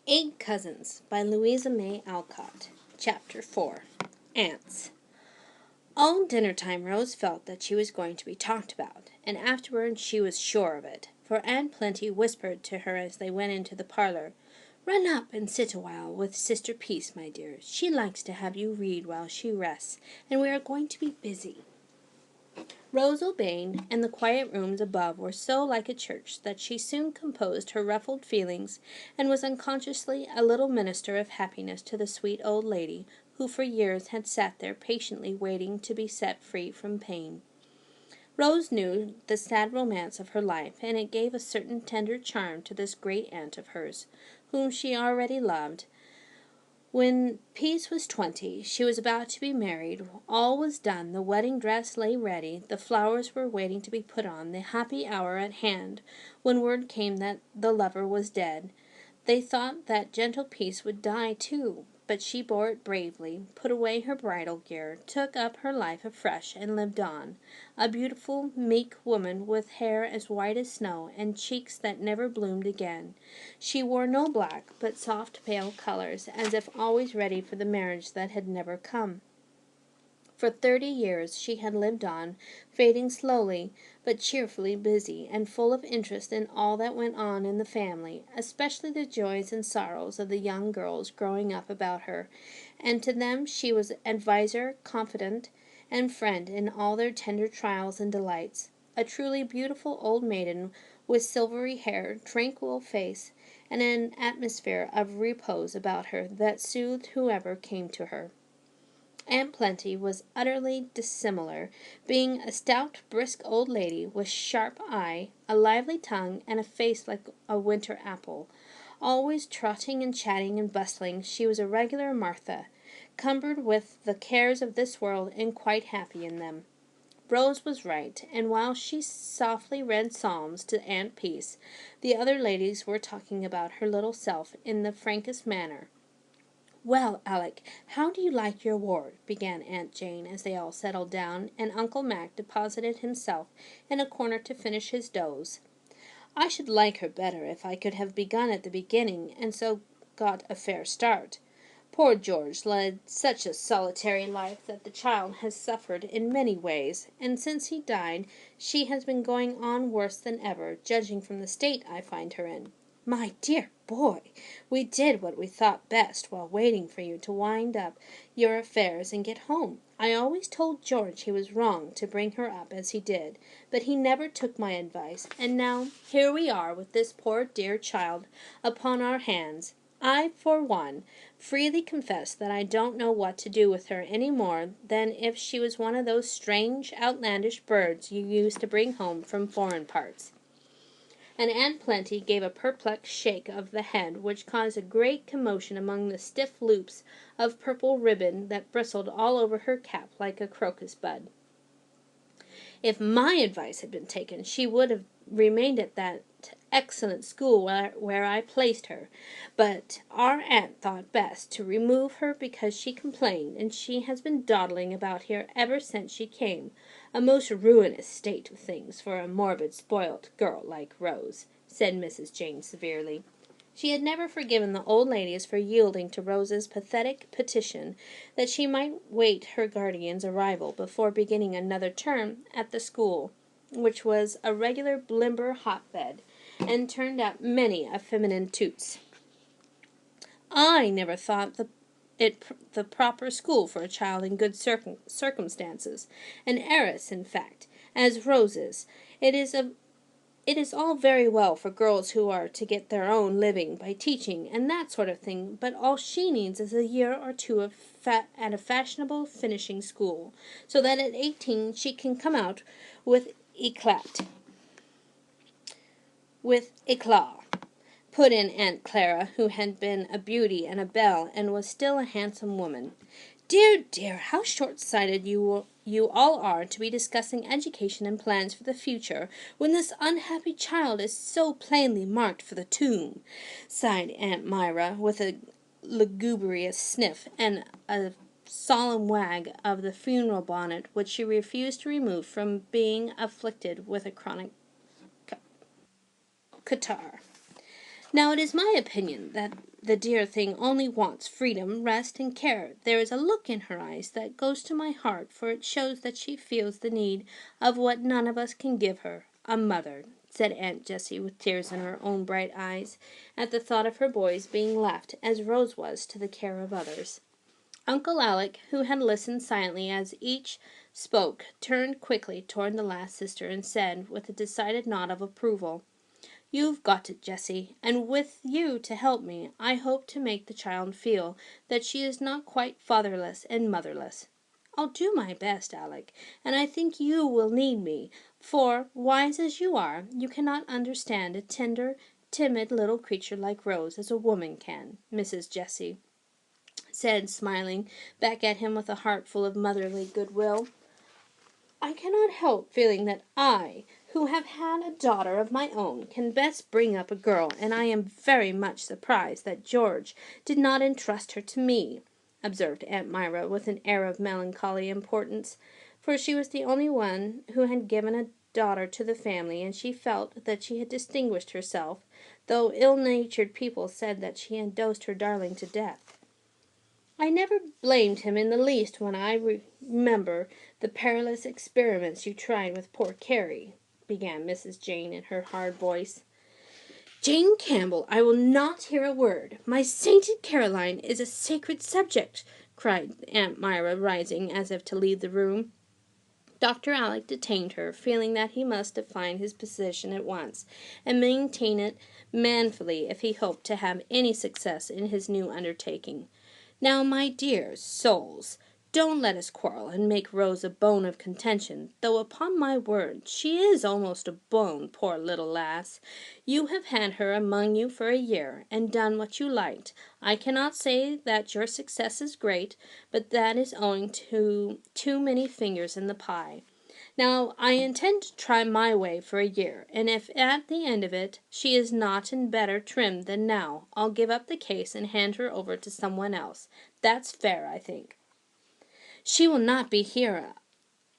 Eight Cousins by Louisa May Alcott. Chapter 4. Aunts. All dinner time Rose felt that she was going to be talked about, and afterward she was sure of it, for Aunt Plenty whispered to her as they went into the parlor, "Run up and sit a while with Sister Peace, my dear. She likes to have you read while she rests, and we are going to be busy." Rose obeyed, and the quiet rooms above were so like a church that she soon composed her ruffled feelings and was unconsciously a little minister of happiness to the sweet old lady who for years had sat there patiently waiting to be set free from pain. Rose knew the sad romance of her life, and it gave a certain tender charm to this great aunt of hers, whom she already loved. When Peace was 20, she was about to be married. All was done. The wedding dress lay ready. The flowers were waiting to be put on. The happy hour at hand, when word came that the lover was dead. They thought that gentle Peace would die too, but she bore it bravely, put away her bridal gear, took up her life afresh, and lived on, a beautiful, meek woman with hair as white as snow and cheeks that never bloomed again. She wore no black, but soft pale colors, as if always ready for the marriage that had never come. For 30 years she had lived on, fading slowly, but cheerfully busy, and full of interest in all that went on in the family, especially the joys and sorrows of the young girls growing up about her, and to them she was adviser, confidant, and friend in all their tender trials and delights. A truly beautiful old maiden with silvery hair, tranquil face, and an atmosphere of repose about her that soothed whoever came to her. Aunt Plenty was utterly dissimilar, being a stout, brisk old lady with sharp eye, a lively tongue, and a face like a winter apple. Always trotting and chatting and bustling, she was a regular Martha, cumbered with the cares of this world and quite happy in them. Rose was right, and while she softly read psalms to Aunt Peace, the other ladies were talking about her little self in the frankest manner. "Well, Alec, how do you like your ward?" began Aunt Jane as they all settled down, and Uncle Mac deposited himself in a corner to finish his doze. "I should like her better if I could have begun at the beginning, and so got a fair start. Poor George led such a solitary life that the child has suffered in many ways, and since he died she has been going on worse than ever, judging from the state I find her in. My dear boy, we did what we thought best while waiting for you to wind up your affairs and get home. I always told George he was wrong to bring her up as he did, but he never took my advice, and now here we are with this poor dear child upon our hands. I, for one, freely confess that I don't know what to do with her any more than if she was one of those strange, outlandish birds you used to bring home from foreign parts." And Aunt Plenty gave a perplexed shake of the head which caused a great commotion among the stiff loops of purple ribbon that bristled all over her cap like a crocus bud. "If my advice had been taken, she would have remained at that excellent school where I placed her, but our aunt thought best to remove her because she complained, and she has been dawdling about here ever since she came. A most ruinous state of things for a morbid, spoilt girl like Rose," said Mrs. Jane severely. She had never forgiven the old ladies for yielding to Rose's pathetic petition that she might wait her guardian's arrival before beginning another term at the school, which was a regular Blimber hotbed, and turned out many a feminine toots. "I never thought it the proper school for a child in good circumstances, an heiress, in fact, as Rose is. It is all very well for girls who are to get their own living by teaching and that sort of thing, but all she needs is a year or two at a fashionable finishing school, so that at 18 she can come out with eclat," put in Aunt Clara, who had been a beauty and a belle and was still a handsome woman. "Dear, dear, how short-sighted you all are to be discussing education and plans for the future, when this unhappy child is so plainly marked for the tomb," sighed Aunt Myra, with a lugubrious sniff and a solemn wag of the funeral bonnet which she refused to remove from being afflicted with a chronic catarrh. Now it is my opinion that the dear thing only wants freedom, rest, and care. There is a look in her eyes that goes to my heart, for it shows that she feels the need of what none of us can give her, a mother," said Aunt Jessie with tears in her own bright eyes, at the thought of her boys being left, as Rose was, to the care of others. Uncle Alec, who had listened silently as each spoke, turned quickly toward the last sister and said, with a decided nod of approval, "You've got it, Jessie, and with you to help me, I hope to make the child feel that she is not quite fatherless and motherless." "I'll do my best, Alec, and I think you will need me, for, wise as you are, you cannot understand a tender, timid little creature like Rose as a woman can," Mrs. Jessie said, smiling back at him with a heart full of motherly goodwill. "I cannot help feeling that I, who have had a daughter of my own, can best bring up a girl, and I am very much surprised that George did not entrust her to me," observed Aunt Myra with an air of melancholy importance, for she was the only one who had given a daughter to the family, and she felt that she had distinguished herself, though ill-natured people said that she had dosed her darling to death. "I never blamed him in the least when I remember the perilous experiments you tried with poor Carrie," began Mrs. Jane in her hard voice. "Jane Campbell, I will not hear a word. My sainted Caroline is a sacred subject," cried Aunt Myra, rising as if to leave the room. Dr. Alec detained her, feeling that he must define his position at once, and maintain it manfully if he hoped to have any success in his new undertaking. "Now, my dear souls, don't let us quarrel and make Rose a bone of contention, though upon my word she is almost a bone, poor little lass. You have had her among you for a year, and done what you liked. I cannot say that your success is great, but that is owing to too many fingers in the pie. Now, I intend to try my way for a year, and if at the end of it she is not in better trim than now, I'll give up the case and hand her over to someone else. That's fair, I think." "She will not be here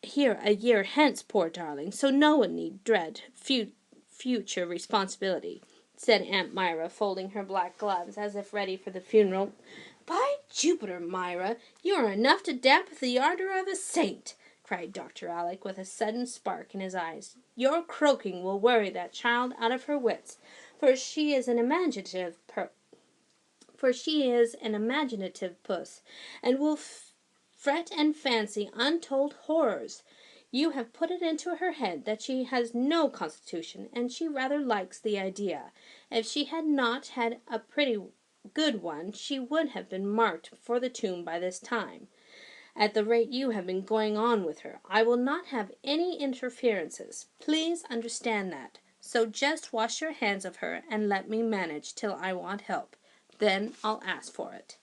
a year hence, poor darling, so no one need dread future responsibility," said Aunt Myra, folding her black gloves as if ready for the funeral. "By Jupiter, Myra, you are enough to damp the ardor of a saint," cried Dr. Alec with a sudden spark in his eyes. "Your croaking will worry that child out of her wits, for she is an imaginative puss, and will fret and fancy untold horrors. You have put it into her head that she has no constitution, and she rather likes the idea. If she had not had a pretty good one, she would have been marked for the tomb by this time. At the rate you have been going on with her, I will not have any interferences. Please understand that. So just wash your hands of her and let me manage till I want help. Then I'll ask for it."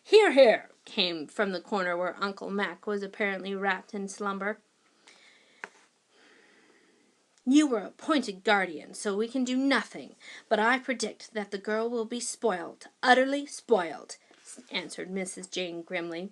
"Hear, hear!" came from the corner where Uncle Mac was apparently wrapped in slumber. "You were appointed guardian, so we can do nothing, but I predict that the girl will be spoiled, utterly spoiled," answered Mrs. Jane grimly.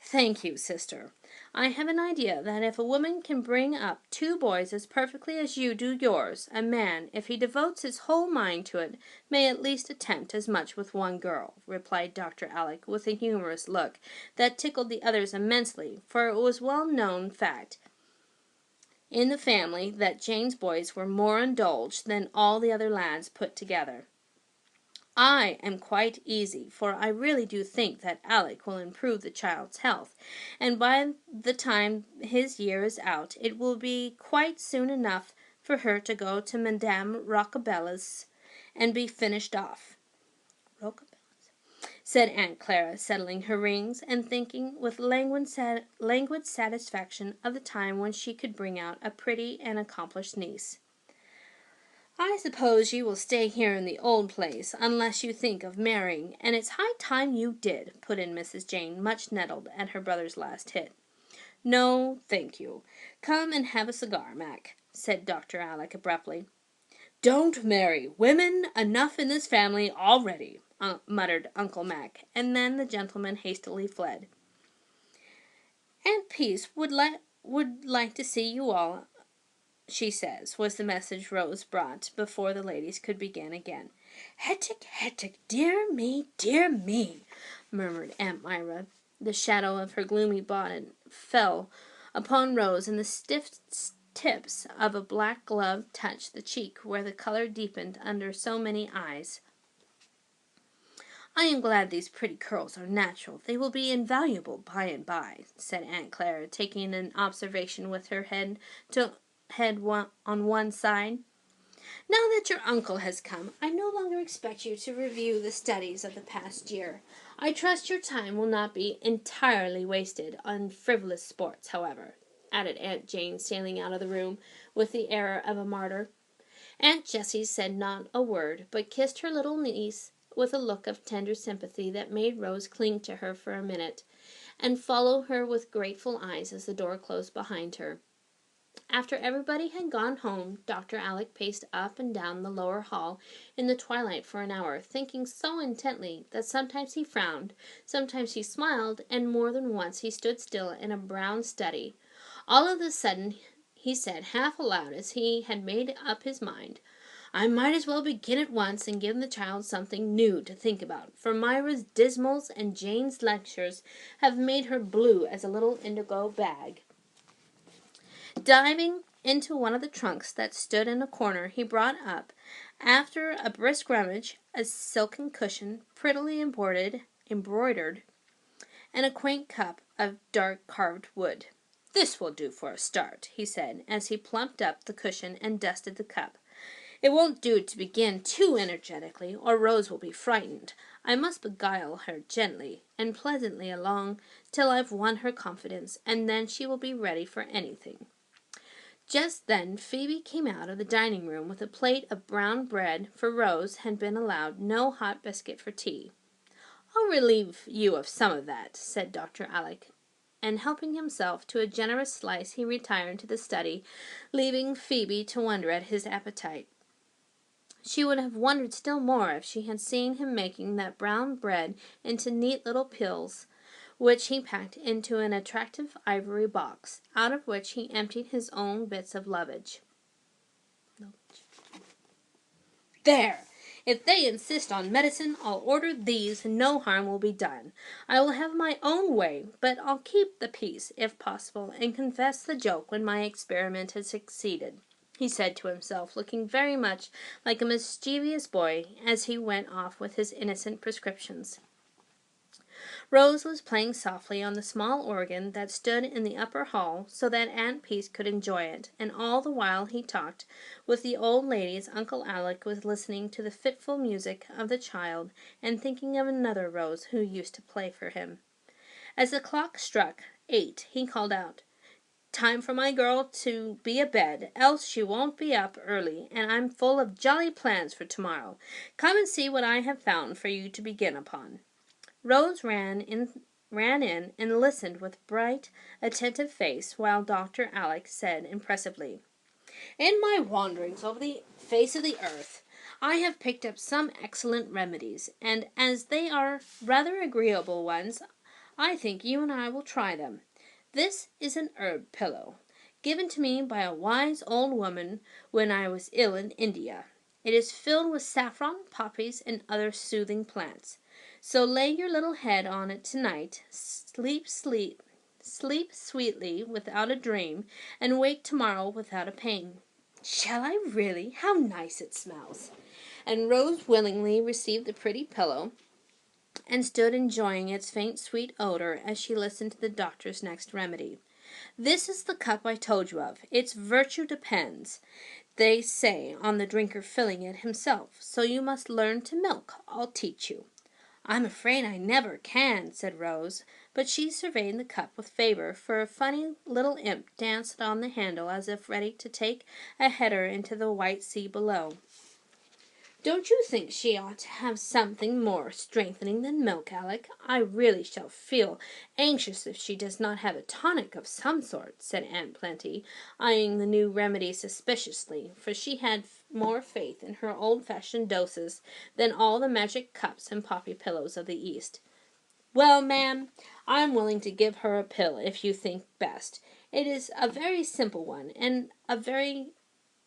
"Thank you, sister. I have an idea that if a woman can bring up two boys as perfectly as you do yours, a man, if he devotes his whole mind to it, may at least attempt as much with one girl," replied Dr. Alec with a humorous look that tickled the others immensely, for it was well known fact in the family that Jane's boys were more indulged than all the other lads put together. "I am quite easy, for I really do think that Alec will improve the child's health, and by the time his year is out, it will be quite soon enough for her to go to Madame Roccabella's and be finished off," said Aunt Clara, settling her rings, and thinking with languid satisfaction of the time when she could bring out a pretty and accomplished niece. "I suppose you will stay here in the old place, unless you think of marrying, and it's high time you did," put in Mrs. Jane, much nettled at her brother's last hit. "No, thank you. Come and have a cigar, Mac," said Dr. Alec abruptly. "Don't marry women enough in this family already," muttered Uncle Mac, and then the gentleman hastily fled. "Aunt Peace would like to see you all. she says, was the message Rose brought before the ladies could begin again. Hettick, Hettick, dear me, murmured Aunt Myra. The shadow of her gloomy bonnet fell upon Rose, and the stiff tips of a black glove touched the cheek where the color deepened under so many eyes. I am glad these pretty curls are natural. They will be invaluable by and by, said Aunt Clara, taking an observation with her head on one side. Now that your uncle has come, I no longer expect you to review the studies of the past year. I trust your time will not be entirely wasted on frivolous sports, however, added Aunt Jane, sailing out of the room with the air of a martyr. Aunt Jessie said not a word, but kissed her little niece with a look of tender sympathy that made Rose cling to her for a minute, and follow her with grateful eyes as the door closed behind her. After everybody had gone home, Dr. Alec paced up and down the lower hall in the twilight for an hour, thinking so intently that sometimes he frowned, sometimes he smiled, and more than once he stood still in a brown study. All of a sudden, he said half aloud, as he had made up his mind, I might as well begin at once and give the child something new to think about, for Myra's dismals and Jane's lectures have made her blue as a little indigo bag. Diving into one of the trunks that stood in a corner, he brought up, after a brisk rummage, a silken cushion, prettily embroidered, and a quaint cup of dark carved wood. This will do for a start, he said, as he plumped up the cushion and dusted the cup. It won't do to begin too energetically, or Rose will be frightened. I must beguile her gently and pleasantly along till I've won her confidence, and then she will be ready for anything. Just then Phoebe came out of the dining-room with a plate of brown bread, for Rose had been allowed no hot biscuit for tea. I'll relieve you of some of that, said Dr. Alec, and helping himself to a generous slice, he retired to the study, leaving Phoebe to wonder at his appetite. She would have wondered still more if she had seen him making that brown bread into neat little pills, which he packed into an attractive ivory box, out of which he emptied his own bits of lovage. There! If they insist on medicine, I'll order these, and no harm will be done. I will have my own way, but I'll keep the peace, if possible, and confess the joke when my experiment has succeeded, he said to himself, looking very much like a mischievous boy as he went off with his innocent prescriptions. Rose was playing softly on the small organ that stood in the upper hall so that Aunt Peace could enjoy it, and all the while he talked with the old ladies Uncle Alec was listening to the fitful music of the child and thinking of another Rose who used to play for him. As the clock struck 8, he called out, Time for my girl to be abed, else she won't be up early, and I'm full of jolly plans for tomorrow. Come and see what I have found for you to begin upon. Rose ran in and listened with bright, attentive face, while Dr. Alec said impressively, In my wanderings over the face of the earth, I have picked up some excellent remedies, and as they are rather agreeable ones, I think you and I will try them. This is an herb pillow, given to me by a wise old woman when I was ill in India. It is filled with saffron, poppies, and other soothing plants. So lay your little head on it tonight, sleep sweetly without a dream, and wake tomorrow without a pain. Shall I really? How nice it smells! And Rose willingly received the pretty pillow, and stood enjoying its faint sweet odor as she listened to the doctor's next remedy. This is the cup I told you of. Its virtue depends, they say, on the drinker filling it himself, so you must learn to milk. I'll teach you. I'm afraid I never can, said Rose, but she surveyed the cup with favor, for a funny little imp danced on the handle as if ready to take a header into the white sea below. Don't you think she ought to have something more strengthening than milk, Alec? I really shall feel anxious if she does not have a tonic of some sort, said Aunt Plenty, eyeing the new remedy suspiciously, for she had more faith in her old-fashioned doses than all the magic cups and poppy pillows of the East. Well, ma'am, I'm willing to give her a pill if you think best. It is a very simple one, and a very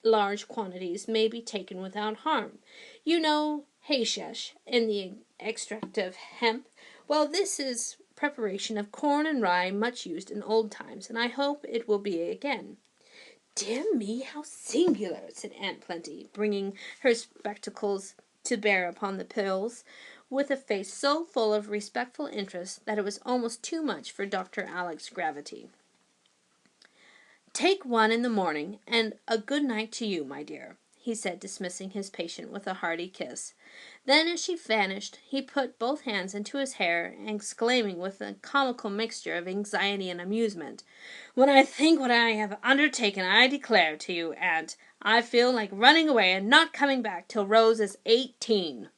large quantities may be taken without harm. You know hashesh in the extract of hemp. Well, this is preparation of corn and rye, much used in old times, and I hope it will be again." "Dear me, how singular!" said Aunt Plenty, bringing her spectacles to bear upon the pills, with a face so full of respectful interest that it was almost too much for Dr. Alec's gravity. "Take one in the morning, and a good night to you, my dear," he said, dismissing his patient with a hearty kiss. Then, as she vanished, he put both hands into his hair, exclaiming with a comical mixture of anxiety and amusement, "When I think what I have undertaken, I declare to you, Aunt, I feel like running away and not coming back till Rose is 18.